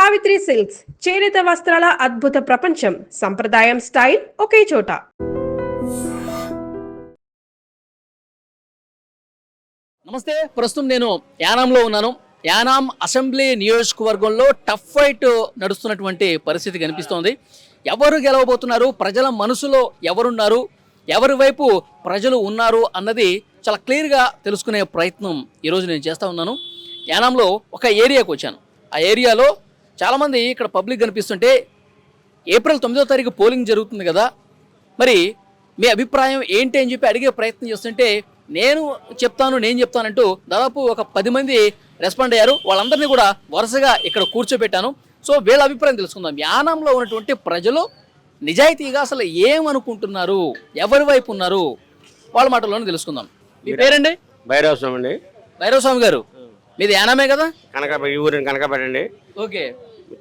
Savitri silks చేనేత వస్త్రాల అద్భుత ప్రపంచం. సంప్రదాయం స్టైల్ ఒకే చోట. నమస్తే. ప్రస్తుతం నేను యానాంలో ఉన్నాను. యానాం అసెంబ్లీ నియోజకవర్గంలో టఫ్ ఫైట్ నడుస్తున్నటువంటి పరిస్థితి కనిపిస్తోంది. ఎవరు గెలవబోతున్నారు, ప్రజల మనసులో ఎవరున్నారు, ఎవరి వైపు ప్రజలు ఉన్నారు అన్నది చాలా క్లియర్గా తెలుసుకునే ప్రయత్నం ఈరోజు నేను చేస్తూ ఉన్నాను. యానాంలో ఒక ఏరియాకు వచ్చాను. ఆ ఏరియాలో చాలామంది ఇక్కడ పబ్లిక్ కనిపిస్తుంటే ఏప్రిల్ 9వ తారీఖు పోలింగ్ జరుగుతుంది కదా, మరి మీ అభిప్రాయం ఏంటి అని చెప్పి అడిగే ప్రయత్నం చేస్తుంటే నేను చెప్తానంటూ దాదాపు ఒక 10 మంది రెస్పాండ్ అయ్యారు. వాళ్ళందరినీ కూడా వరుసగా ఇక్కడ కూర్చోబెట్టాను. సో వీళ్ళ అభిప్రాయం తెలుసుకుందాం. యానంలో ఉన్నటువంటి ప్రజలు నిజాయితీగా అసలు ఏమనుకుంటున్నారు, ఎవరి వైపు ఉన్నారు, వాళ్ళ మాటల్లోనే తెలుసుకుందాం. మీ పేరండి? భైరవ స్వామి అండి. భైరవ స్వామి గారు, మీది యానమే కదా? ఈ ఊరిని కనకాపేట అండి. ఓకే.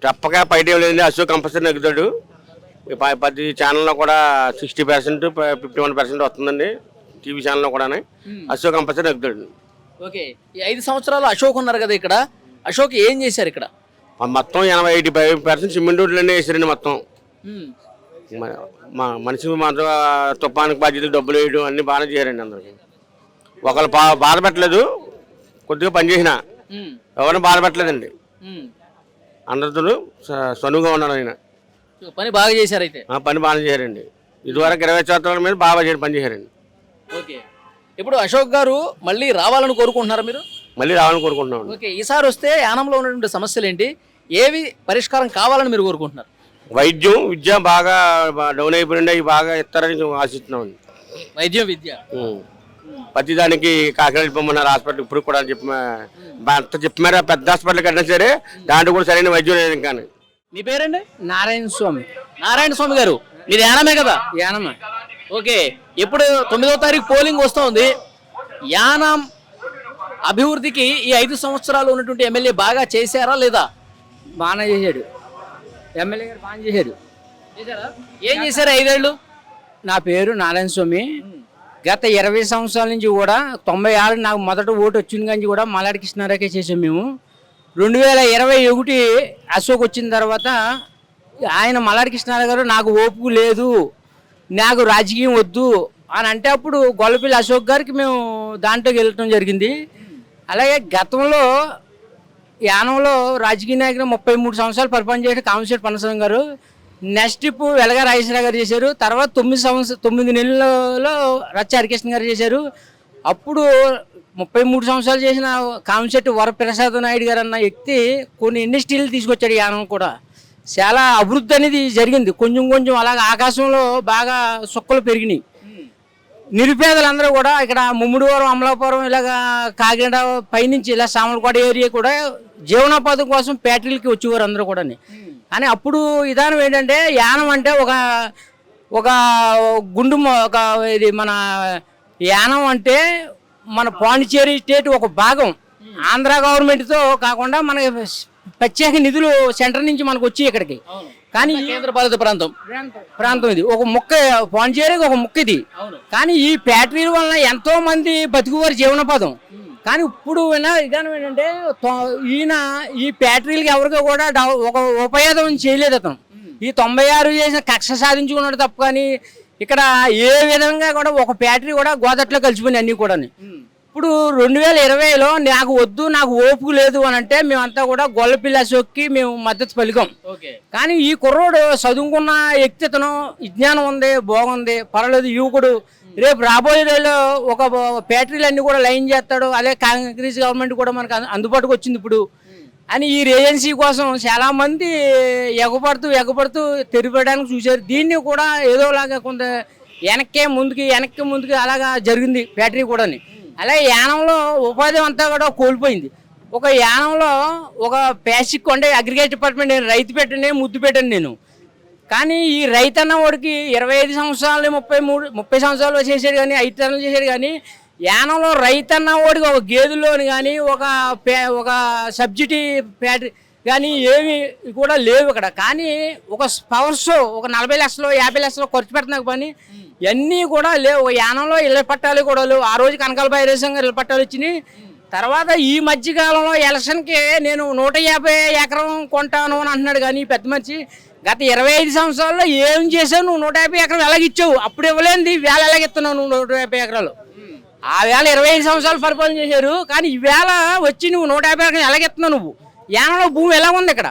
తప్పక పైట ఏం లేదండి. అశోక్ కంపల్సరీ నెగ్గుతాడు. 10 ఛానల్లో కూడా 60%, 51% వస్తుందండి. టీవీ ఛానల్లో కూడా అశోక్ కంపల్సరీ నెగ్గుతాడు. ఓకే. ఈ 5 సంవత్సరాలు అశోక్ ఉన్నారు కదా ఇక్కడ, అశోక్ ఏం చేశారు ఇక్కడ? మొత్తం 85% సిమెంట్ రోడ్లన్నీ వేసారండి. మొత్తం మనిషికి మాత్రం తుఫానికి బాధ్యతలు డబ్బులు వేయడం అన్ని బాగానే చేయారండి. అందరికి ఒకళ్ళు బాధ పెట్టలేదు, కొద్దిగా పనిచేసిన ఎవరిని బాధ పెట్టలేదండి. అందరితో సనువుగా ఉన్నాడు ఆయన. పని బాగా చేశారు అయితే. పని బాగా చేశారండి. ఇదివరకు 20 సంవత్సరాల మీద బాగా పని చేశారండి. ఓకే. ఇప్పుడు అశోక్ గారు మళ్ళీ రావాలని కోరుకుంటున్నారా మీరు? మళ్ళీ రావాలని కోరుకుంటున్నాం. ఓకే. ఈసారి వస్తే యానంలో ఉన్నటువంటి సమస్యలు ఏంటి, ఏవి పరిష్కారం కావాలని మీరు కోరుకుంటున్నారు? వైద్యం, విద్య బాగా డౌన్ అయిపోయింది. అవి బాగా ఇస్తారని ఆశిస్తున్నాం. వైద్యం, విద్య ప్రతిదానికి కాకినాడ వెళ్ళిపోమన్నారు హాస్పిటల్. ఇప్పుడు కూడా అంత చెప్పారా, పెద్ద హాస్పిటల్ కట్టినా సరే దాంట్లో కూడా సరైన వైద్యం లేదు. ఇంకా మీ పేరండి? నారాయణ స్వామి. నారాయణ స్వామి గారు, మీరు యానమే కదా? యానమే. ఓకే. ఇప్పుడు 9వ తారీఖు పోలింగ్ వస్తుంది. యానం అభివృద్ధికి ఈ 5 సంవత్సరాలు ఉన్నటువంటి ఎమ్మెల్యే బాగా చేశారా లేదా? బాగానే చేశాడు. ఎమ్మెల్యే గారు బాగా చేశాడు. ఏం చేశారు 5 ఏళ్ళు? నా పేరు నారాయణ స్వామి. గత 20 సంవత్సరాల నుంచి కూడా 96 నాకు మొదట ఓటు వచ్చింది కానీ కూడా మల్లాడి కృష్ణారావుకే చేసాం మేము. 2021 అశోక్ వచ్చిన తర్వాత ఆయన మల్లాడి కృష్ణారావు గారు నాకు ఓపిక లేదు, నాకు రాజకీయం వద్దు అని అంటే అప్పుడు గొల్లపల్లి అశోక్ గారికి మేము దాంట్లోకి వెళ్ళటం జరిగింది. అలాగే గతంలో యానంలో రాజకీయ నాయకులు 33 సంవత్సరాలు పరిపాలన చేసిన కామశెట్టి పన్నస్వామి గారు. నెక్స్ట్ ఇప్పుడు వెలగా రాజేశ్వరరావు గారు చేశారు. తర్వాత 9 నెలల్లో రచ్చ హరికృష్ణ గారు చేశారు. అప్పుడు 33 సంవత్సరాలు చేసిన కామశెట్టి వరప్రసాద్ నాయుడు గారు అన్న వ్యక్తి కొన్ని ఇండస్ట్రీలు తీసుకొచ్చాడు. యానం కూడా చాలా అభివృద్ధి అనేది జరిగింది. కొంచెం కొంచెం అలాగ ఆకాశంలో బాగా సుక్కలు పెరిగినాయి. నిరుపేదలందరూ కూడా ఇక్కడ ముమ్మిడివరం, అమలాపురం, ఇలాగా కాకినాడ పైనుంచి ఇలా సామలకోట ఏరియా కూడా జీవనోపాధి కోసం ఫ్యాక్టరీలకి వచ్చేవారు అందరూ కూడా. కానీ అప్పుడు విధానం ఏంటంటే యానం అంటే ఒక గుండు, ఒక ఇది మన యానం అంటే మన పాండిచేరి స్టేట్ ఒక భాగం. ఆంధ్ర గవర్నమెంట్తో కాకుండా మనకి ప్రత్యేక నిధులు సెంటర్ నుంచి మనకు వచ్చి ఇక్కడికి. కానీ కేంద్రపాలిత ప్రాంతం ఇది ఒక ముక్క, పాండిచేరికి ఒక ముక్క ఇది. కానీ ఈ ఫ్యాక్టరీల వలన ఎంతో మంది బతుకువారి జీవనోపాధం. కానీ ఇప్పుడు విధానం ఏంటంటే ఈయన ఈ ఫ్యాక్టరీలకి ఎవరికో కూడా ఒక ఉపయోగం చేయలేదు అతను. ఈ 96 చేసిన కక్ష సాధించుకున్నాడు తప్ప కానీ ఇక్కడ ఏ విధంగా కూడా ఒక ఫ్యాక్టరీ కూడా గోదట్లో కలిసిపోయినాయి అన్నీ కూడా. ఇప్పుడు 2020లో నాకు వద్దు, నాకు ఓపిక లేదు అని అంటే మేమంతా కూడా గొల్లపల్లి అశోక్కి మేము మద్దతు పలికాం. కానీ ఈ కుర్రోడు చదువుకున్న వ్యక్తి, అతను విజ్ఞానం ఉంది, బాగుంది, పర్వాలేదు, యువకుడు. రేపు రాబోయే రోజుల్లో ఒక ఫ్యాక్టరీలు అన్నీ కూడా లైన్ చేస్తాడు. అదే కాంగ్రెస్ గవర్నమెంట్ కూడా మనకు అందుబాటుకు వచ్చింది ఇప్పుడు అని ఈ ఏజెన్సీ కోసం చాలామంది ఎగపడుతూ తెరిపేయడానికి చూశారు. దీన్ని కూడా ఏదోలాగా కొంత వెనక్కి ముందుకి అలాగా జరిగింది ఫ్యాక్టరీ కూడా. అలాగే యానంలో ఉపాధి అంతా కూడా కోల్పోయింది. ఒక యానంలో ఒక బేసిక్ అంటే అగ్రికల్చర్ డిపార్ట్మెంట్, నేను రైతు పెట్టండి, ముద్దు పెట్టండి నేను. కానీ ఈ రైతు అన్న వాడికి 25 సంవత్సరాలు 30 సంవత్సరాలు చేశాడు కానీ 5 టన్నులు చేశాడు. కానీ యానంలో రైతు అన్న వాడికి ఒక గేదెలోని కానీ ఒక సబ్సిడీ ఫ్యాక్టరీ కానీ ఏమి కూడా లేవు ఇక్కడ. కానీ ఒక పవర్ షో ఒక 40 లక్షలు 50 లక్షలు ఖర్చు పెడుతున్నా పని ఇవన్నీ కూడా లేవు. యానంలో ఇళ్ళ పట్టాలు కూడా లేవు. ఆ రోజు కనకాల బైరేశం గారు ఇళ్ళ పట్టాలు వచ్చినాయి. తర్వాత ఈ మధ్యకాలంలో ఎలక్షన్కి నేను 150 ఎకరం కొంటాను అని అంటున్నాడు. కానీ ఈ పెద్ద మనిషి గత 25 సంవత్సరాల్లో ఏం చేసావు నువ్వు? 150 ఎకరాలు ఎలాగిచ్చావు? అప్పుడు ఇవ్వలేంది వేళ ఎలాగిస్తున్నావు నువ్వు 150 ఎకరాలు? ఆ వేళ 25 సంవత్సరాలు పరిపాలన చేశారు. కానీ ఈ వేళ వచ్చి నువ్వు 150 ఎకరాలు ఎలాగెత్తున్నావు? నువ్వు యానంలో భూమి ఎలా ఉంది ఇక్కడ?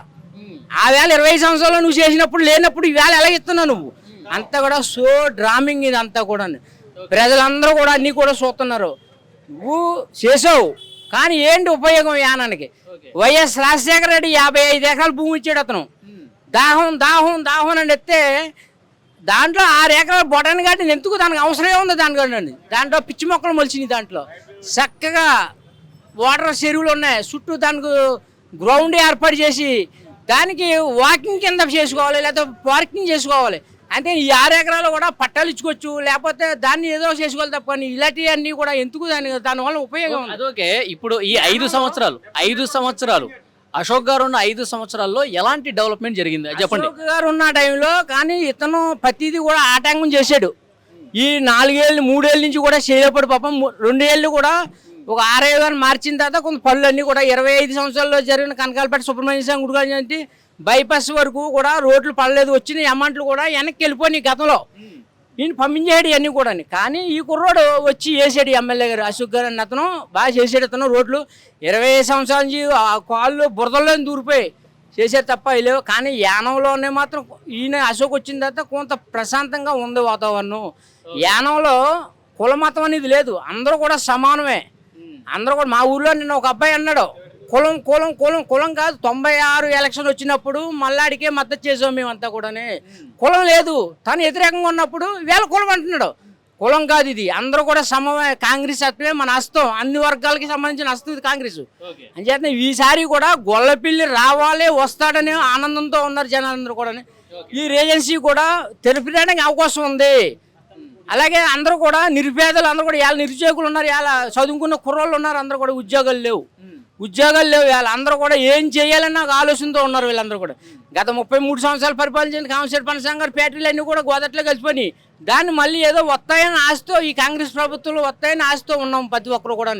ఆ వేళ 25 సంవత్సరాలు నువ్వు చేసినప్పుడు లేనప్పుడు ఈ వేళ ఎలాగెత్తున్నావు నువ్వు? అంతా కూడా సో డ్రామింగ్ ఇది అంతా కూడా. ప్రజలందరూ కూడా అన్నీ కూడా చూస్తున్నారు. నువ్వు చేసావు కానీ ఏంటి ఉపయోగం యానానికి? వైఎస్ రాజశేఖర రెడ్డి 55 ఎకరాలు భూమి ఇచ్చాడు. అతను దాహం దాహం దాహం అని ఎత్తే దాంట్లో 6 ఎకరాలు బొటాని గడ్డి ఎందుకు దానికి అవసరమే ఉంది దానికండి. దాంట్లో పిచ్చి మొక్కలు మొలిచినాయి. దాంట్లో చక్కగా వాటర్ చెరువులు ఉన్నాయి. చుట్టూ దానికి గ్రౌండ్ ఏర్పాటు చేసి దానికి వాకింగ్ కింద చేసుకోవాలి, లేకపోతే పార్కింగ్ చేసుకోవాలి. అంటే ఈ 6 ఎకరాలు కూడా పట్టాలు ఇచ్చుకోవచ్చు, లేకపోతే దాన్ని ఏదో చేసుకోవాలి తప్ప ఇలాంటివన్నీ కూడా ఎందుకు దానివల్ల ఉపయోగం? అదొకే. ఇప్పుడు ఈ 5 సంవత్సరాలు అశోక్ గారు ఉన్న 5 సంవత్సరాల్లో ఎలాంటి డెవలప్మెంట్ జరిగింది చెప్పండి. అశోక్ గారు ఉన్న టైంలో కానీ ఇతను ప్రతిదీ కూడా ఆటంకం చేశాడు. ఈ 4 ఏళ్ళు 3 ఏళ్ళ నుంచి కూడా చేయలేపడు పాపం. 2 ఏళ్ళు కూడా ఒక 6 ఏళ్ళు మార్చిన తర్వాత కొంత పనులన్నీ కూడా 25 సంవత్సరాల్లో జరిగిన కనకాలపేట సుబ్రహ్మణ్య స్వామి గుడి గారి బైపాస్ వరకు కూడా రోడ్లు పడలేదు. వచ్చిన అమౌంట్లు కూడా వెనక్కి వెళ్ళిపోయినాయి గతంలో. ఈయన పంపించాడు ఇవన్నీ కూడా. కానీ ఈ కుర్రోడు వచ్చి వేసాడు ఎమ్మెల్యే గారు అశోక్ గారు అన్న అతను బాగా చేసాడు. అతను రోడ్లు 20 సంవత్సరాల నుంచి ఆ కాళ్ళు బురదల్లో దూరిపోయి చేసేది తప్ప లేవు. కానీ యానంలోనే మాత్రం ఈయన అశోక్ వచ్చిన తర్వాత కొంత ప్రశాంతంగా ఉంది వాతావరణం. యానంలో కుల మతం అనేది లేదు, అందరూ కూడా సమానమే. అందరూ కూడా మా ఊర్లో నిన్న ఒక అబ్బాయి అన్నాడు, కులం కులం కులం కులం కాదు. 96 ఎలక్షన్ వచ్చినప్పుడు మల్లాడికే మద్దతు చేసాం మేమంతా కూడా. కులం లేదు, తను వ్యతిరేకంగా ఉన్నప్పుడు వేళ కులం అంటున్నాడు. కులం కాదు ఇది, అందరూ కూడా సమమే. కాంగ్రెస్ అట్లే మన హస్తం, అన్ని వర్గాలకి సంబంధించిన హస్తం ఇది కాంగ్రెస్. అంచేత ఈసారి కూడా గొల్లపిల్లి రావాలి వస్తాడని ఆనందంతో ఉన్నారు జనాలందరూ కూడా. ఈ రేజెన్సీ కూడా తెలిపడానికి అవకాశం ఉంది. అలాగే అందరూ కూడా నిరుపేదలు అందరూ కూడా ఇవాళ నిరుద్యోగులు ఉన్నారు, ఇవాళ చదువుకున్న కుర్రోళ్ళు ఉన్నారు, అందరూ కూడా ఉద్యోగాలు లేవు ఇవాళ. అందరూ కూడా ఏం చేయాలని నాకు ఆలోచనతో ఉన్నారు వీళ్ళందరూ కూడా. గత 33 సంవత్సరాలు పరిపాలించిన కామశెట్టి పనసంగ గారి ఫ్యాక్టరీలు అన్నీ కూడా గోదట్లో కలిసిపోయి దాన్ని మళ్ళీ ఏదో వస్తాయని ఆశతో ఈ కాంగ్రెస్ ప్రభుత్వంలో వస్తాయని ఆశతో ఉన్నాం ప్రతి ఒక్కరు కూడా.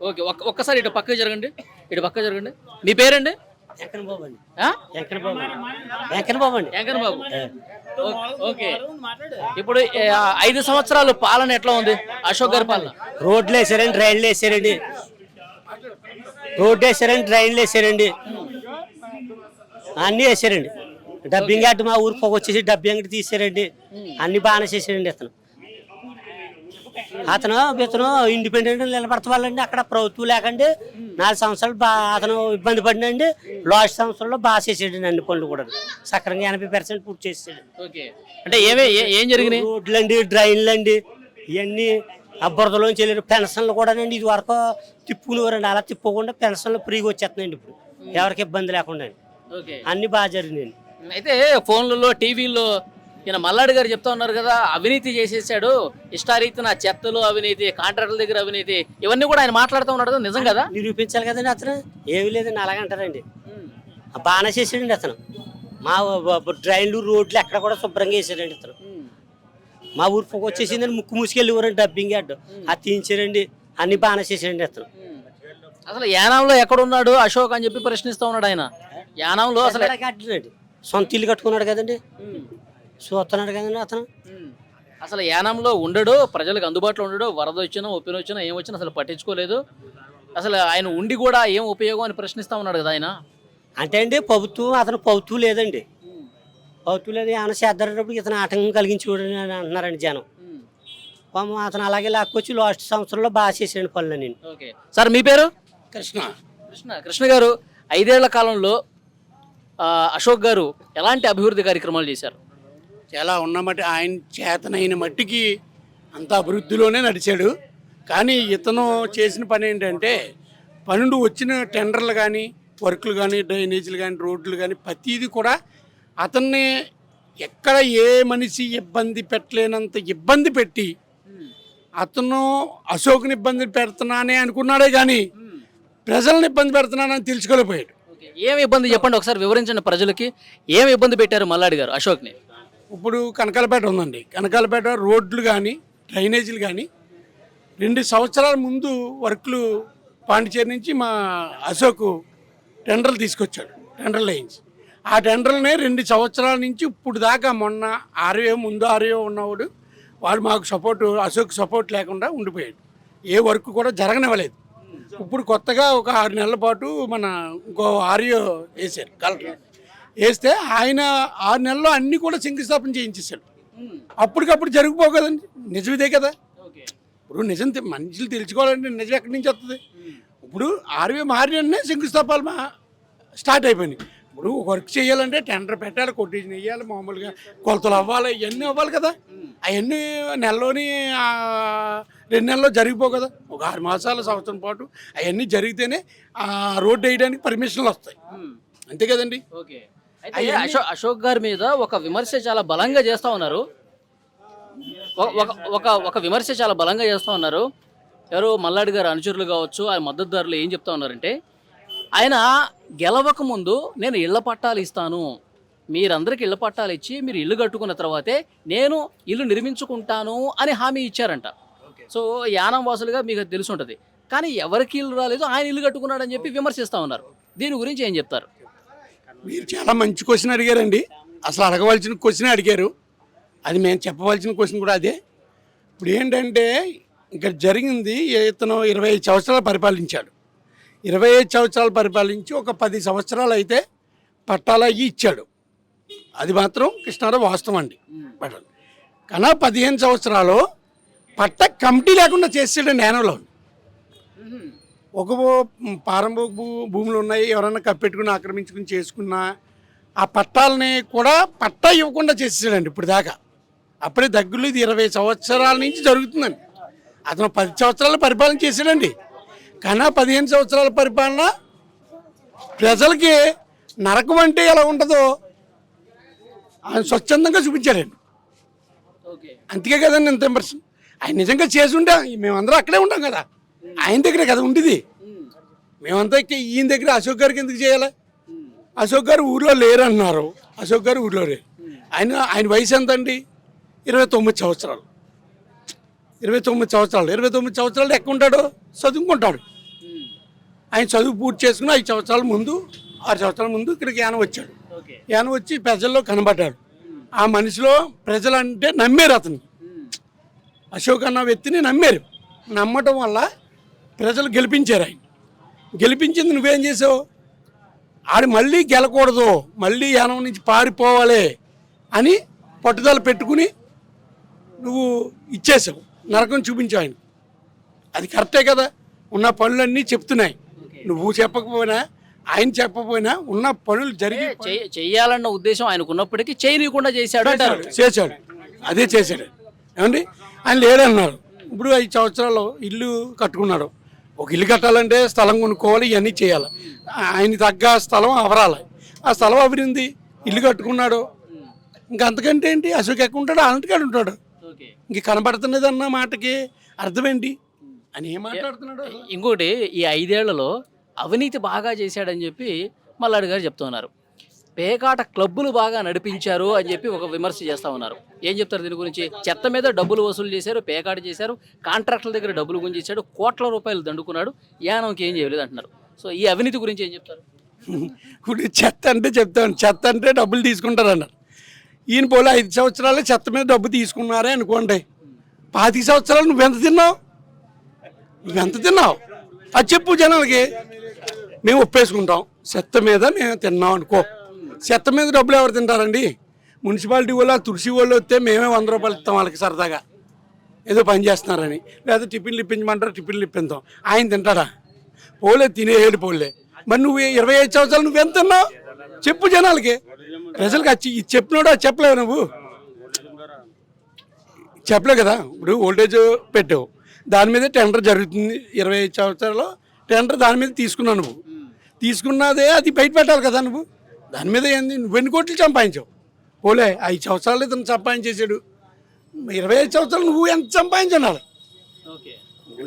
ఓకే, ఒక్కసారి ఇటు పక్కకు జరగండి, ఇటు పక్క జరగండి. మీ పేరండి? వెంకన్నబాబు అండి. ఆ? వెంకన్నబాబు అండి. వెంకన్నబాబు. ఓకే, ఇప్పుడు 5 సంవత్సరాలు పాలన ఎట్లా ఉంది అశోక్ గారి పాలన? రోడ్లు వేసారండి, రైళ్లు వేసారండి, రోడ్డు వేసారండి, రైళ్లు వేసారండి, అన్నీ వేసారండి. డబ్బింగ్ యార్డ్ మా ఊరు పొగ వచ్చేసి డబ్బింగ్ అంగడి తీసారండి. అన్ని బాగానే చేసారండి. ఇతను ఇండిపెండెంట్ నిలబడతా వాళ్ళండి. అక్కడ ప్రభుత్వం లేకండి 4 సంవత్సరాలు అతను ఇబ్బంది పడినండి. లాస్ట్ సంవత్సరంలో బాగా చేసాడండి. అన్ని పనులు కూడా సక్రంగా 80% పూర్తి చేసాడు. అంటే ఏం జరిగినాయి? రోడ్లు అండి, డ్రైన్లు అండి, ఇవన్నీ బురదలోంచి వెళ్ళారు. పెన్షన్లు కూడా అండి ఇది వరకు తిప్పుకునేవారండి, అలా తిప్పకుండా పెన్షన్లు ఫ్రీగా వచ్చేస్తున్నాయండి ఇప్పుడు, ఎవరికి ఇబ్బంది లేకుండా. అన్ని బాగా జరిగినాయండి. అయితే ఫోన్లలో టీవీల్లో ఈయన మల్లాడి గారు చెప్తా ఉన్నారు కదా, అవినీతి చేసేసాడు, ఇష్టారీతిన చెత్తలు అవినీతి, కాంట్రాక్టుల దగ్గర అవినీతి, ఇవన్నీ కూడా ఆయన మాట్లాడుతూ ఉన్నాడు. నిజం కదా? నిరూపించాలి కదండి. అతను ఏమీ లేదండి అలాగంటారండి. బాగానే చేసాడండి అతను. మా డ్రైన్లు రోడ్లు ఎక్కడ కూడా శుభ్రంగా వేసాడండి అతను. మా ఊరు పొగ వచ్చేసిందని ముక్కు మూసుకెళ్ళివారండి డబ్బింగ్ యార్డ్, అది తీయించారండి. అన్ని బాగానే చేసాడండి అతను. అసలు యానంలో ఎక్కడున్నాడు అశోక్ అని చెప్పి ప్రశ్నిస్తూ ఉన్నాడు ఆయన. యానంలో అసలు సొంత ఇల్లు కట్టుకున్నాడు కదండి, చూస్తున్నాడు కదండి అతను. అసలు యానంలో ఉండడు, ప్రజలకు అందుబాటులో ఉండడు, వరద వచ్చినా ఒప్పిన వచ్చినా ఏం వచ్చినా అసలు పట్టించుకోలేదు. అసలు ఆయన ఉండి కూడా ఏం ఉపయోగం అని ప్రశ్నిస్తూ ఉన్నాడు కదా ఆయన. అంటే అండి అతను ప్రభుత్వం లేదండి, ప్రభుత్వం లేదు. ఆయన చేద్దరేటప్పుడు ఇతను ఆటంకం కలిగించుకోవడం అంటున్నారండి జనం. అతను అలాగే లాక్కొచ్చి లాస్ట్ సంవత్సరంలో బాగా చేసాడు పనులు. నేను సార్ మీ పేరు? కృష్ణ గారు, 5 ఏళ్ల కాలంలో అశోక్ గారు ఎలాంటి అభివృద్ధి కార్యక్రమాలు చేశారు? చాలా ఉన్నమట్టి ఆయన చేతనైన మట్టికి అంత అభివృద్ధిలోనే నడిచాడు. కానీ ఇతను చేసిన పని ఏంటంటే 12 వచ్చిన టెండర్లు కానీ, వర్కులు కానీ, డ్రైనేజీలు కానీ, రోడ్లు కానీ ప్రతిదీ కూడా అతన్ని ఎక్కడ ఏ మనిషి ఇబ్బంది పెట్టలేనంత ఇబ్బంది పెట్టి అతను అశోక్ని ఇబ్బంది పెడుతున్నానే అనుకున్నాడే కానీ ప్రజలను ఇబ్బంది పెడుతున్నానని తెలుసుకోలేకపోయాడు. ఏమి ఇబ్బంది చెప్పండి ఒకసారి, వివరించండి ప్రజలకి. ఏమి ఇబ్బంది పెట్టారు మల్లాడి గారు అశోక్ని? ఇప్పుడు కనకాలపేట ఉందండి, కనకాలపేట రోడ్లు కానీ, డ్రైనేజీలు కానీ 2 సంవత్సరాల ముందు వర్కులు పాండిచేరి నుంచి మా అశోక్ టెండర్లు తీసుకొచ్చాడు, టెండర్లు వేయించి. ఆ టెండర్లనే 2 సంవత్సరాల నుంచి ఇప్పుడు దాకా మొన్న ముందు ఆర్ఏ ఉన్నవాడు వాడు మాకు సపోర్టు, అశోక్ సపోర్ట్ లేకుండా ఉండిపోయాడు. ఏ వర్క్ కూడా జరగనివ్వలేదు. ఇప్పుడు కొత్తగా ఒక 6 నెలల పాటు మన ఇంకో ఆర్ఏ వేశారు, కలెక్టర్ వేస్తే ఆయన 6 నెలల్లో అన్నీ కూడా శంకుస్థాపన చేయించేశాడు. అప్పటికప్పుడు జరిగిపో కదండి, నిజమిదే కదా. ఇప్పుడు నిజం మనుషులు తెలుసుకోవాలంటే నిజం ఎక్కడి నుంచి వస్తుంది? ఇప్పుడు ఆర్వే మారినే శంకుస్థాపాలు స్టార్ట్ అయిపోయినాయి. ఇప్పుడు వర్క్ చేయాలంటే టెండర్ పెట్టాలి, కొటేషన్ వేయాలి, మామూలుగా కొలతలు అవ్వాలి, ఇవన్నీ అవ్వాలి కదా. అవన్నీ నెలలోని 2 నెలల్లో జరిగిపో కదా. ఒక 6 మాసాల సంవత్సరం పాటు అవన్నీ జరిగితేనే ఆ రోడ్డు వేయడానికి పర్మిషన్లు వస్తాయి, అంతే కదండి. అశోక్ గారి మీద ఒక విమర్శ చాలా బలంగా చేస్తూ ఉన్నారు. ఒక విమర్శ చాలా బలంగా చేస్తూ ఉన్నారు. ఎవరు మల్లాడి గారు అనుచరులు కావచ్చు, ఆయన మద్దతుదారులు ఏం చెప్తా ఉన్నారంటే, ఆయన గెలవక ముందు నేను ఇళ్ల పట్టాలు ఇస్తాను, మీరందరికీ ఇళ్ల పట్టాలు ఇచ్చి మీరు ఇల్లు కట్టుకున్న తర్వాతే నేను ఇల్లు నిర్మించుకుంటాను అని హామీ ఇచ్చారంట. సో యానం వాసులుగా మీకు తెలిసి ఉంటుంది. కానీ ఎవరికి ఇల్లు రాలేదు, ఆయన ఇల్లు కట్టుకున్నాడని చెప్పి విమర్శిస్తూ ఉన్నారు. దీని గురించి ఏం చెప్తారు? మీరు చాలా మంచి క్వశ్చన్ అడిగారండి. అసలు అడగవలసిన క్వశ్చన్ అడిగారు. అది మేము చెప్పవలసిన క్వశ్చన్ కూడా అదే. ఇప్పుడు ఏంటంటే ఇక్కడ జరిగింది, ఇతను 25 సంవత్సరాలు పరిపాలించాడు. 25 సంవత్సరాలు పరిపాలించి ఒక 10 సంవత్సరాలు అయితే పట్టాలు అయ్యి ఇచ్చాడు. అది మాత్రం కృష్ణారావు వాస్తవం అండి. పట్టాలు కానీ 15 సంవత్సరాలు పట్ట కమిటీ లేకుండా చేసాడండి యానంలో. ఒక పారంభ భూములు ఉన్నాయి, ఎవరన్నా కప్పెట్టుకుని ఆక్రమించుకుని చేసుకున్నా ఆ పట్టాలని కూడా పట్టా ఇవ్వకుండా చేసేసాడండి ఇప్పుడు దాకా. అప్పుడే దగ్గరలో ఇది 20 సంవత్సరాల నుంచి జరుగుతుందండి. అతను 10 సంవత్సరాలు పరిపాలన చేశాడండి. కానీ 15 సంవత్సరాల పరిపాలన ప్రజలకి నరకం అంటే ఎలా ఉంటుందో ఆయన స్వచ్ఛందంగా చూపించాడండి. అంతే కదండి ఇంత విమర్శ. ఆయన నిజంగా చేసి ఉంటే మేమందరం అక్కడే ఉంటాం కదా, ఆయన దగ్గరే కదా ఉండేది. మేమంతా ఈయన దగ్గర అశోక్ గారికి ఎందుకు చేయాలి? అశోక్ గారు ఊర్లో లేరు అన్నారు. అశోక్ గారు ఊర్లో లేరు. ఆయన వయసు ఎంత అండి? 29 సంవత్సరాలు. 29 సంవత్సరాలు 29 సంవత్సరాలు ఎక్కడ ఉంటాడు? చదువుకుంటాడు. ఆయన చదువు పూర్తి చేసుకుని 5 సంవత్సరాల ముందు 6 సంవత్సరాల ముందు ఇక్కడికి యానం వచ్చాడు. యానం వచ్చి ప్రజల్లో కనబడ్డాడు. ఆ మనిషిలో ప్రజలంటే నమ్మారు. అతను అశోక్ అన్న వ్యక్తిని నమ్మారు. నమ్మటం వల్ల ప్రజలు గెలిపించారు. ఆయన గెలిపించింది నువ్వేం చేసావు? ఆడు మళ్ళీ గెలకూడదు, మళ్ళీ యానం నుంచి పారిపోవాలి అని పట్టుదల పెట్టుకుని నువ్వు ఇచ్చేసావు, నరకం చూపించావు ఆయన. అది కరెక్టే కదా. ఉన్న పనులన్నీ చెప్తున్నాయి. నువ్వు చెప్పకపోయినా ఆయన చెప్పకపోయినా ఉన్న పనులు జరిగి చేయాలన్న ఉద్దేశం ఆయనకు ఉన్నప్పటికీ చేయనీయకుండా చేశాడు అంటారు. చేశాడు, అదే చేశాడు. ఏమండి ఆయన లేడన్నారు. ఇప్పుడు 5 సంవత్సరాలు ఇల్లు కట్టుకున్నాడు. ఒక ఇల్లు కట్టాలంటే స్థలం కొనుక్కోవాలి, ఇవన్నీ చేయాలి. ఆయన తగ్గ స్థలం అవరాలి. ఆ స్థలం అవరింది, ఇల్లు కట్టుకున్నాడు. ఇంకా అంతకంటే ఏంటి? అశోక్ ఎక్కడ ఉంటాడు? అలాంటికాడు ఉంటాడు. ఇంక కనబడుతున్నది అన్న మాటకి అర్థం ఏంటి అని ఏం మాట్లాడుతున్నాడు? ఇంకోటి, ఈ 5 ఏళ్లలో అవినీతి బాగా చేశాడని చెప్పి మల్లాడి గారు చెప్తున్నారు. పేకాట క్లబ్బులు బాగా నడిపించారు అని చెప్పి ఒక విమర్శ చేస్తూ ఉన్నారు. ఏం చెప్తారు దీని గురించి? చెత్త మీద డబ్బులు వసూలు చేశారు, పేకాట చేశారు, కాంట్రాక్టుల దగ్గర డబ్బులు గుంజేశాడు, కోట్ల రూపాయలు దండుకున్నాడు, యానంకి ఏం చేయలేదు అంటున్నారు. సో ఈ అవినీతి గురించి ఏం చెప్తారు? ఇప్పుడు చెత్త అంటే చెప్తాను, చెత్త అంటే డబ్బులు తీసుకుంటారు అన్నారు. ఈయన పోలే 5 సంవత్సరాలు చెత్త మీద డబ్బు తీసుకున్నారే అనుకోండి. 25 సంవత్సరాలు నువ్వెంత తిన్నావు? అది చెప్పు జనాలకి. మేము ఒప్పేసుకుంటాం, చెత్త మీద మేము తిన్నాం అనుకో. చెత్త మీద డబ్బులు ఎవరు తింటారండి? మున్సిపాలిటీ వాళ్ళు, తులసి వాళ్ళు వస్తే మేమే 100 రూపాయలు ఇస్తాం వాళ్ళకి సరదాగా, ఏదో పని చేస్తున్నారని. లేదా టిఫిన్లు ఇప్పించమంటారు, టిఫిన్లు ఇప్పిస్తాం. ఆయన తింటాడా? పోలే, తినేሄడు పోలే. మరి నువ్వు 25 సంవత్సరాలు నువ్వెంత తిన్నావు చెప్పు జనాలకి. ప్రజలకి వచ్చి ఇది చెప్పినాడు, అది చెప్పలేవు. నువ్వు చెప్పలేవు కదా. ఇప్పుడు ఓల్టేజ్ పెట్టావు, దాని మీద టెండర్ జరుగుతుంది. 25 సంవత్సరాలు టెండర్ దాని మీద తీసుకున్నావు. నువ్వు తీసుకున్నదే అది బయట పెట్టాలి కదా. నువ్వు దాని మీద ఏంది? నువ్వు ఎన్ని కోట్లు సంపాదించావు? పోలే 5 సంవత్సరాలు ఇతను సంపాదించేసాడు. 25 సంవత్సరాలు నువ్వు ఎంత సంపాదించాలి?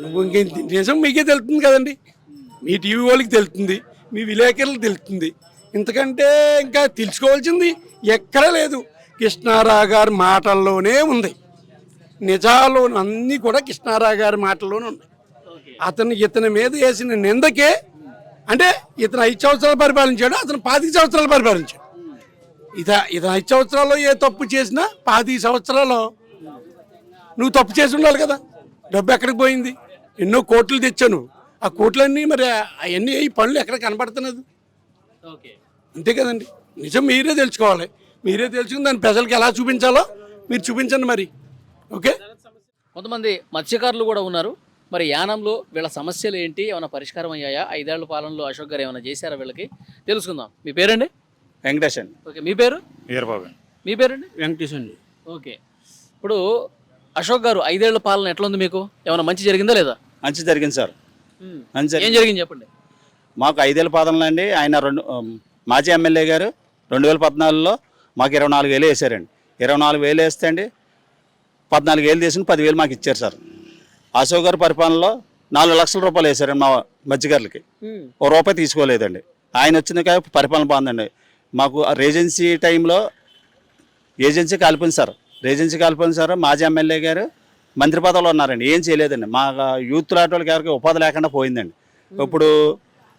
నువ్వు ఇంకేంటి నిజం మీకే తెలుస్తుంది కదండి. మీ టీవీ వాళ్ళకి తెలుస్తుంది, మీ విలేకరులకు తెలుస్తుంది. ఇంతకంటే ఇంకా తెలుసుకోవాల్సింది ఎక్కడా లేదు. కృష్ణారావు గారి మాటల్లోనే ఉంది. నిజాలు అన్నీ కూడా కృష్ణారావు గారి మాటల్లోనే ఉన్నాయి. ఇతని మీద వేసిన నిందకే అంటే ఇతను 5 సంవత్సరాలు పరిపాలించాడు, అతను 25 సంవత్సరాలు పరిపాలించాడు. ఇతను 5 సంవత్సరాల్లో ఏ తప్పు చేసినా 25 సంవత్సరాలు నువ్వు తప్పు చేసి ఉండాలి కదా. డబ్బు ఎక్కడికి పోయింది? ఎన్నో కోట్లు తెచ్చాను, ఆ కోట్లన్నీ మరి అవన్నీ ఈ పనులు ఎక్కడ కనపడుతున్నది? అంతే కదండి. నిజం మీరే తెలుసుకోవాలి. మీరే తెలుసుకుని దాన్ని ప్రజలకు ఎలా చూపించాలో మీరు చూపించండి మరి. ఓకే. కొంతమంది మత్స్యకారులు కూడా ఉన్నారు. మరి యానంలో వీళ్ళ సమస్యలు ఏంటి, ఏమైనా పరిష్కారం అయ్యాయా? 5 ఏళ్ల పాలనలో అశోక్ గారు ఏమైనా చేశారా వీళ్ళకి? తెలుసుకుందాం. మీ పేరండి? వెంకటేష్ అండి. ఓకే. మీ పేరు? వీరబాబు. మీ పేరండి? వెంకటేష్ అండి. ఓకే. ఇప్పుడు అశోక్ గారు 5 ఏళ్ల పాలన ఎట్లా ఉంది మీకు? ఏమైనా మంచి జరిగిందా లేదా? మంచి జరిగింది సార్. ఏం జరిగింది చెప్పండి. మాకు 5 ఏళ్ల పాలనలో అండి ఆయన మాజీ ఎమ్మెల్యే గారు 2014లో మాకు 24,000 వేసారండి. 24,000 వేస్తే అండి 14,000 తీసుకుని 10,000 మాకు ఇచ్చారు సార్. అశోక్ గారి పరిపాలనలో 4 లక్షల రూపాయలు వేసారండి మా మధ్యగారులకి. ₹1 తీసుకోలేదండి. ఆయన వచ్చిన పరిపాలన బాగుందండి. మాకు రేజెన్సీ టైంలో ఏజెన్సీ కాలిపోయింది సార్. రేజెన్సీ కాలిపోయింది సార్. మాజీ ఎమ్మెల్యే గారు మంత్రి పదవిలో ఉన్నారండి, ఏం చేయలేదండి. మా యూత్ లాంటి వాళ్ళకి ఎవరికి ఉపాధి లేకుండా పోయిందండి. ఇప్పుడు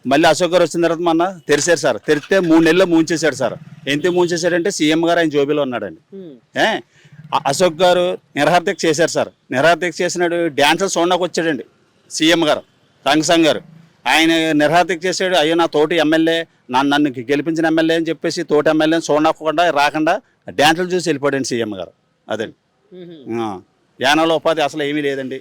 మళ్ళీ అశోక్ గారు వచ్చిన తర్వాత మొన్న తెరిచారు సార్. తెరిస్తే 3 నెలల్లో మూంచేశాడు సార్. ఎంత మూంచేశాడంటే సీఎం గారు ఆయన జోబీలో ఉన్నాడండి. అశోక్ గారు నిరహార్థిక చేశారు సార్. నిరహార్థిక చేసినాడు, డ్యాన్సర్ చూడడానికి వచ్చాడండి సీఎం గారు, రంగసాంగ్ గారు. ఆయన నిరహార్థిక చేశాడు. అయ్యో నా తోటి ఎమ్మెల్యే, నన్ను గెలిపించిన ఎమ్మెల్యే అని చెప్పేసి తోటి ఎమ్మెల్యేని చూడకుండా రాకుండా డ్యాన్సులు చూసి వెళ్ళిపోయాడండి సీఎం గారు. అదండి. యానంలో ఉపాధి అసలు ఏమీ లేదండి.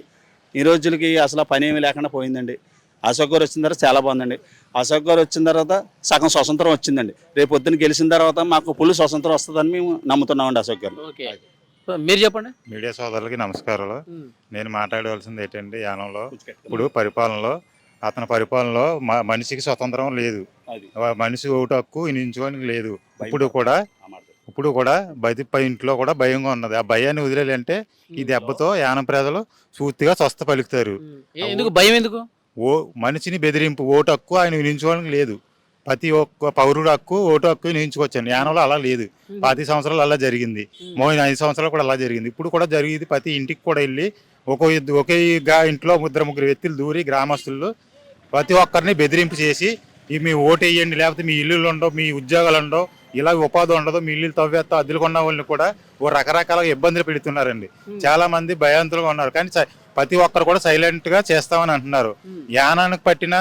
ఈ రోజులకి అసలు పని ఏమీ లేకుండా పోయిందండి. అశోక్ గారు వచ్చిన తర్వాత చాలా బాగుందండి. అశోక్ గారు వచ్చిన తర్వాత సగం స్వతంత్రం వచ్చిందండి. రేపు పొద్దున్న గెలిచిన తర్వాత మాకు ఫుల్ స్వతంత్రం వస్తుందని మేము నమ్ముతున్నామండి అశోక్ గారు. ఓకే. మీరు చెప్పండి. మీడియా సోదరులకి నమస్కారాలు. నేను మాట్లాడవలసింది ఏంటంటే యానంలో ఇప్పుడు పరిపాలనలో అతని పరిపాలనలో మనిషికి స్వతంత్రం లేదు. మనిషి ఓటు హక్కు వినియోగించుకోవడానికి లేదు. ఇప్పుడు కూడా ఇంట్లో కూడా భయంగా ఉన్నది. ఆ భయాన్ని వదిలేయాలంటే ఈ దెబ్బతో యానం ప్రజలు పూర్తిగా స్వస్థ పలుకుతారు. ఎందుకు భయం? ఎందుకు? మనిషిని బెదిరింపు, ఓటు హక్కు ఆయన వినియోగించుకోవడానికి లేదు. ప్రతి ఒక్క పౌరుడు హక్కు, ఓటు హక్కు వినియోగించుకోవచ్చండి. యానంలో అలా లేదు. 10 సంవత్సరాలు అలా జరిగింది. 5 సంవత్సరాలు కూడా అలా జరిగింది. ఇప్పుడు కూడా జరిగింది. ప్రతి ఇంటికి కూడా వెళ్ళి ఒకే ఇంట్లో 2-3 వ్యక్తులు దూరి గ్రామస్తులు ప్రతి ఒక్కరిని బెదిరింపు చేసి మీ ఓటు వేయండి, లేకపోతే మీ ఇల్లులు ఉండవు, మీ ఉద్యోగాలు ఉండవు, ఇలా ఉపాధి ఉండదు, మీ ఇల్లు తవ్వేస్తా అద్దెలు కొన్న వాళ్ళని కూడా రకరకాల ఇబ్బందులు పెడుతున్నారండి. చాలా మంది భయాంతులుగా ఉన్నారు. కానీ ప్రతి ఒక్కరు కూడా సైలెంట్ గా చేస్తామని అంటున్నారు. యానానికి పట్టిన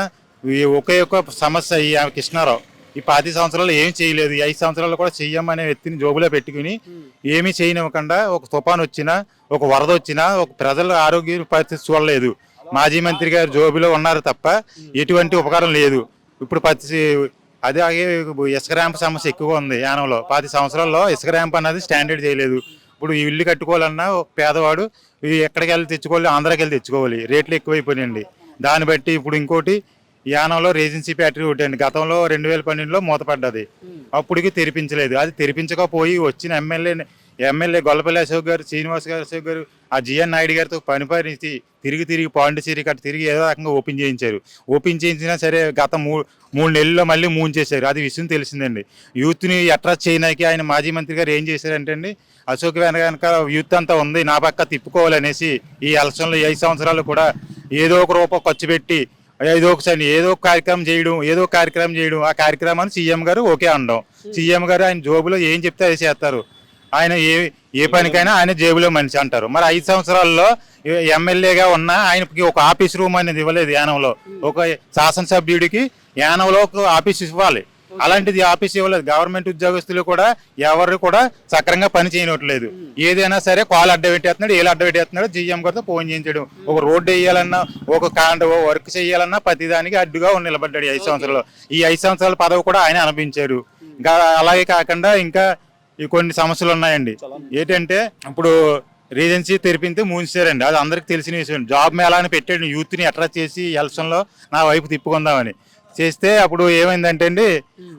ఒకే ఒక సమస్య ఈ కృష్ణారావు ఈ 10 సంవత్సరాలు ఏం చేయలేదు. ఈ 5 సంవత్సరాలు కూడా చెయ్యమనే వ్యక్తిని జోబులో పెట్టుకుని ఏమీ చేయనివ్వకుండా ఒక తుఫాను వచ్చినా, ఒక వరద వచ్చినా, ఒక ప్రజల ఆరోగ్య పరిస్థితి చూడలేదు. మాజీ మంత్రి గారు జోబులో ఉన్నారు తప్ప ఎటువంటి ఉపకారం లేదు. ఇప్పుడు అదే ఇసుక ర్యాంప్ సమస్య ఎక్కువగా ఉంది యానంలో. 10 సంవత్సరాల్లో ఇసుక ర్యాంప్ అనేది స్టాండర్డ్ చేయలేదు. ఇప్పుడు ఇల్లు కట్టుకోవాలన్నా ఒక పేదవాడు ఎక్కడికి వెళ్ళి తెచ్చుకోవాలి, ఆంధ్రాకి వెళ్ళి తెచ్చుకోవాలి. రేట్లు ఎక్కువైపోయినాయండి. దాన్ని బట్టి ఇప్పుడు ఇంకోటి యానంలో రేజెన్సీ ఫ్యాక్టరీ ఒకటి అండి. గతంలో 2012లో మూతపడ్డది. అప్పటికి తెరిపించలేదు. అది తెరిపించకపోయి వచ్చిన ఎమ్మెల్యే గొల్లపల్లి అశోక్ గారు, శ్రీనివాస్ గారు, అశోక్ గారు ఆ జిఎన్ నాయుడు గారితో పనిపరిచి తిరిగి పాండిచేరి కట్ట తిరిగి ఏదో రకంగా ఓపెన్ చేయించారు. ఓపెన్ చేయించినా సరే గత 3 నెలల్లో మళ్ళీ మూంచేశారు. అది విషయం తెలిసిందండి. యూత్ని అట్రాక్ట్ చేయడానికి ఆయన మాజీ మంత్రి గారు ఏం చేశారంటే అండి, అశోక్ వెనక యూత్ అంతా ఉంది, నా పక్క తిప్పుకోవాలనేసి ఈ ఎలక్షన్లో 5 సంవత్సరాలు కూడా ఏదో ఒక రూపాయి ఖర్చు పెట్టి ఏదో ఒక కార్యక్రమం చేయడం, ఆ కార్యక్రమాన్ని సీఎం గారు ఓకే అనడం. సీఎం గారు ఆయన జోబులో ఏం చెప్తే అది చేస్తారు. ఆయన ఏ పనికైనా ఆయన జేబులో మనిషి అంటారు. మరి 5 సంవత్సరాల్లో ఎమ్మెల్యేగా ఉన్న ఆయనకి ఒక ఆఫీస్ రూమ్ అనేది ఇవ్వలేదు యానంలో. ఒక శాసనసభ్యుడికి యానంలో ఒక ఆఫీస్ ఇవ్వాలి, అలాంటిది ఆఫీస్ ఇవ్వలేదు. గవర్నమెంట్ ఉద్యోగస్తులు కూడా ఎవరు కూడా సక్రంగా పని చేయనట్లేదు. ఏదైనా సరే కాల్ అడ్డ పెట్టేస్తున్నాడు, ఏళ్ళు అడ్డ పెట్టేస్తున్నాడు. జీఎం గారితో ఫోన్ చేయించడం, ఒక రోడ్డు వేయాలన్నా, ఒక వర్క్ చేయాలన్నా ప్రతిదానికి అడ్డుగా నిలబడ్డాడు 5 సంవత్సరాలు. ఈ 5 సంవత్సరాల పదవి కూడా ఆయన అనిపించారు. ఇంకా అలాగే కాకుండా ఇంకా ఈ కొన్ని సమస్యలు ఉన్నాయండి. ఏంటంటే ఇప్పుడు రేజెన్సీ తెరిపితే మూసేశారండి. అది అందరికి తెలిసిన విషయం. జాబ్ మేళాని పెట్టాడు, యూత్ని అట్రాక్ట్ చేసి ఎలక్షన్లో నా వైపు తిప్పుకుందామని చేస్తే అప్పుడు ఏమైందంటే అండి,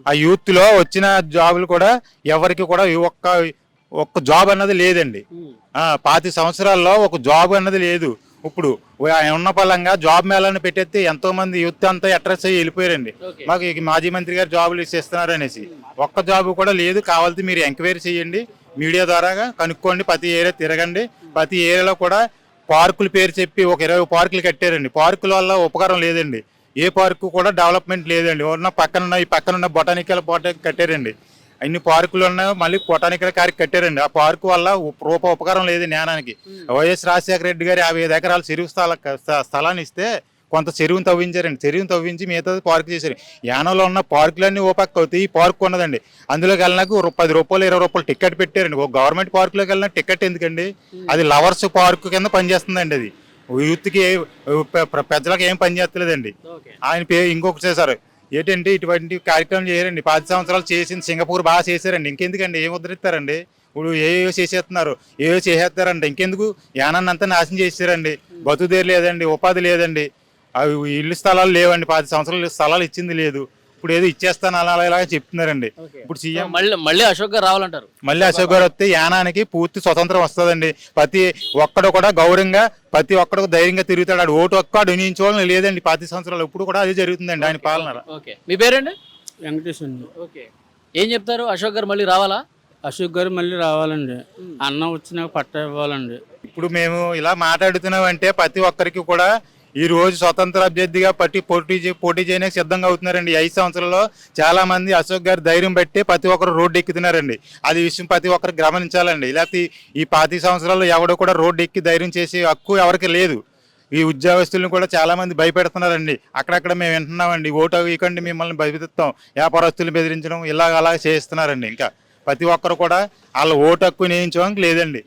ఆ యూత్లో వచ్చిన జాబులు కూడా ఎవరికి కూడా ఒక్క జాబ్ అన్నది లేదండి. 25 సంవత్సరాల్లో ఒక జాబ్ అన్నది లేదు. ఇప్పుడు ఉన్న పలంగా జాబ్ మేళాన్ని పెట్టేస్తే ఎంతో మంది యూత్ అంతా అట్రాక్ట్ అయ్యి వెళ్ళిపోయారండి. మాకు మాజీ మంత్రి గారు జాబులు ఇస్తున్నారు అనేసి ఒక్క జాబు కూడా లేదు. కావాలంటే మీరు ఎంక్వైరీ చేయండి, మీడియా ద్వారా కనుక్కోండి, ప్రతి ఏరియా తిరగండి. ప్రతి ఏరియాలో కూడా పార్కుల పేరు చెప్పి ఒక 20 పార్కులు కట్టారండి. పార్కుల వల్ల ఉపకారం లేదండి. ఏ పార్కు కూడా డెవలప్మెంట్ లేదండి. ఉన్న ఈ పక్కనున్న బొటానికల్ పార్క్ కట్టారండి. అన్ని పార్కులు ఉన్నాయి, మళ్ళీ బొటానికల్ పార్క్ కట్టారండి. ఆ పార్కు వల్ల ఉపకారం లేదు జ్ఞానానికి. వైఎస్ రాజశేఖర రెడ్డి గారు 55 ఎకరాల చెరువు స్థలాన్ని ఇస్తే కొంత చెరువును తవ్వించారండి. చెరువును తవ్వించి మిగతా పార్క్ చేశారు. యానంలో ఉన్న పార్కులన్నీ ఓ పక్క అవుతాయి. ఈ పార్క్ ఉన్నదండి, అందులోకి వెళ్ళినాక 10 రూపాయలు 20 రూపాయలు టికెట్ పెట్టారండి. ఒక గవర్నమెంట్ పార్కులోకి వెళ్ళిన టికెట్ ఎందుకండి? అది లవర్స్ పార్క్ కింద పనిచేస్తుందండి. అది యూత్కి పెద్దలకు ఏం పని చేస్తలేదండి. ఆయన ఇంకొకటి చేశారు ఏంటంటే ఇటువంటి కార్యక్రమం చేయరండి. 10 సంవత్సరాలు చేసింది సింగపూర్ బాగా చేశారండి. ఇంకెందుకండి? ఏం ఉద్ధరిస్తారండి? ఇప్పుడు ఏవో చేసేస్తున్నారు, ఏవో చేసేస్తారండి. ఇంకెందుకు? యానాన్ని అంతా నాశనం చేశారండి. బతుకుదేరు లేదండి, ఉపాధి లేదండి, అవి ఇల్లు స్థలాలు లేవండి. 10 సంవత్సరాలు స్థలాలు ఇచ్చింది లేదు. ఇప్పుడు ఏదో ఇచ్చేస్తాను అలా ఇలాగా చెప్తున్నారండి. ఇప్పుడు సీఎం మళ్ళీ అశోక్ గారు రావాలంటారు. మళ్ళీ అశోక్ గారు వస్తే యానానికి పూర్తి స్వతంత్రం వస్తుందండి. ప్రతి ఒక్కడు కూడా గౌరవంగా ప్రతి ఒక్కడు ధైర్యంగా తిరుగుతాడు. ఆడు ఓటు ఒక్క వినియోగించుకోవాలని లేదండి. 10 సంవత్సరాలు ఇప్పుడు కూడా అదే జరుగుతుందండి ఆయన పాలన. ఓకే, మీ పేరండి? వెంకటేష్ అండి. ఓకే, ఏం చెప్తారు? అశోక్ గారు మళ్ళీ రావాలా? అశోక్ గారు మళ్ళీ రావాలండి. అన్నం వచ్చినాక పట్ట ఇవ్వాలండి. ఇప్పుడు మేము ఇలా మాట్లాడుతున్నామంటే ప్రతి ఒక్కరికి కూడా ఈ రోజు స్వతంత్ర అభ్యర్థిగా పోటీ చేయడానికి సిద్ధంగా అవుతున్నారండి. 5 సంవత్సరాల్లో చాలా మంది అశోక్ గారి ధైర్యం బట్టి ప్రతి ఒక్కరు రోడ్డు ఎక్కుతున్నారండి. అది విషయం ప్రతి ఒక్కరు గమనించాలండి. లేకపోతే ఈ 10 సంవత్సరాల్లో ఎవడు కూడా రోడ్డు ఎక్కి ధైర్యం చేసే హక్కు ఎవరికి లేదు. ఈ ఉద్యోగస్తులను కూడా చాలా మంది భయపెడుతున్నారండి. అక్కడక్కడ మేము వింటున్నామండి, ఓటు ఇవ్వకండి మిమ్మల్ని బెదిరిస్తాం, వ్యాపారస్తులు బెదిరించడం ఇలాగ అలాగ చేస్తున్నారండి. ఇంకా ప్రతి ఒక్కరు కూడా వాళ్ళ ఓటు హక్కు వినియోగించడానికి లేదండి.